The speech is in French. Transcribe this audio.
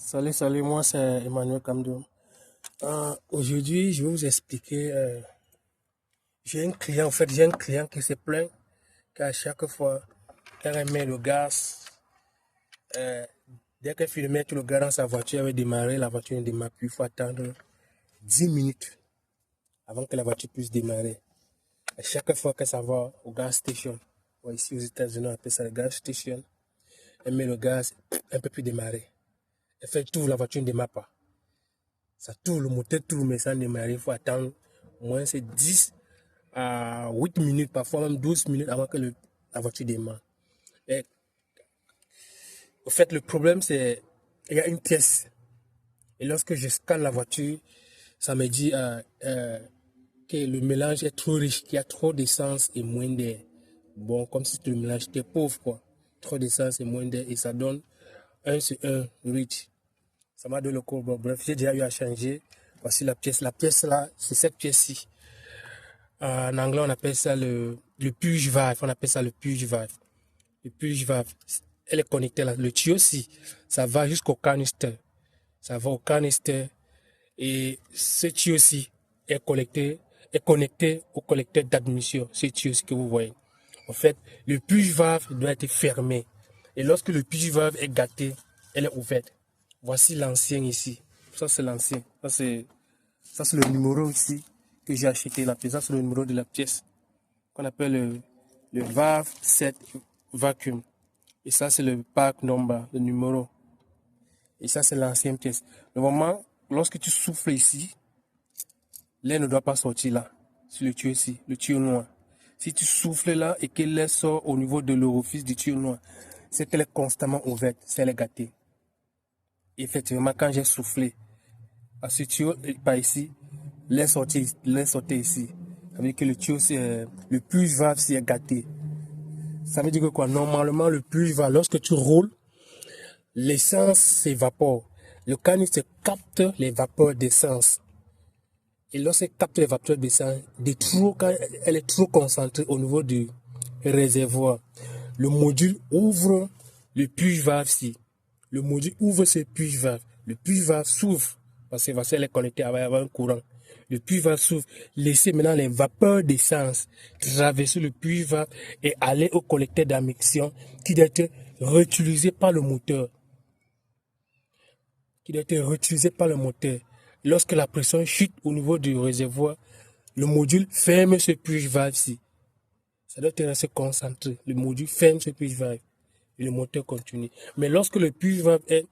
Salut, moi c'est Emmanuel Kamdou. Aujourd'hui, je vais vous expliquer. J'ai un client qui se plaint qu'à chaque fois qu'elle met le gaz, euh, dès qu'elle finit de mettre le gaz dans sa voiture, elle va démarrer, la voiture ne démarre plus. Il faut attendre 10 minutes avant que la voiture puisse démarrer. À chaque fois que ça va au gas station, ici aux États-Unis, on appelle ça le gas station, elle met le gaz, elle ne peut plus démarrer. Elle fait tout, la voiture ne démarre pas. Ça tourne, le moteur tourne, mais ça ne démarre. Il faut attendre au moins c'est 10 à 8 minutes, parfois même 12 minutes avant que la voiture démarre. Et, au fait, le problème, c'est qu'il y a une pièce. Et lorsque je scanne la voiture, ça me dit que le mélange est trop riche, qu'il y a trop d'essence et moins d'air. Bon, comme si le mélange était pauvre, quoi. Trop d'essence et moins d'air. Et ça donne 1 sur 1 rich. Ça m'a donné le cours. Bon, bref, j'ai déjà eu à changer. Voici la pièce. La pièce là, c'est cette pièce-ci. En anglais, on appelle ça le purge valve. On appelle ça le purge valve. Le purge valve, elle est connectée là. Le tuyau aussi, ça va jusqu'au canister. Ça va au canister. Et ce tuyau aussi est connecté au collecteur d'admission. Ce tuyau aussi que vous voyez. En fait, le purge valve doit être fermé. Et lorsque le purge valve est gâté, elle est ouverte. Voici l'ancien ici. Ça, c'est l'ancien. Ça, c'est le numéro ici que j'ai acheté. La pièce, ça, c'est le numéro de la pièce qu'on appelle le valve 7 vacuum. Et ça, c'est le pack number, le numéro. Et ça, c'est l'ancienne pièce. Normalement, lorsque tu souffles ici, l'air ne doit pas sortir là, sur le tuyau ici, le tuyau noir. Si tu souffles là et que l'air sort au niveau de l'orifice du tuyau noir, c'est qu'elle est constamment ouverte, c'est elle est gâtée. Effectivement, quand j'ai soufflé à ce tuyau, par ici, l'air sortait ici. Ça veut dire que le tuyau, le purge valve est gâté. Ça veut dire que quoi? Normalement, le purge valve, lorsque tu roules, l'essence s'évapore. Le canister capte les vapeurs d'essence. Et lorsqu'elle capte les vapeurs d'essence, quand elle est trop concentrée au niveau du réservoir, le module ouvre le purge valve-ci. Le module ouvre ce purge valve. Le purge valve s'ouvre parce que elle est connectée avec un courant. Le purge valve s'ouvre, laisser maintenant les vapeurs d'essence traverser le purge valve et aller au collecteur d'admission qui doit être réutilisé par le moteur. Lorsque la pression chute au niveau du réservoir, le module ferme ce purge valve-ci. Ça doit rester concentré. Le module ferme ce purge valve et le moteur continue. Mais lorsque le purge valve est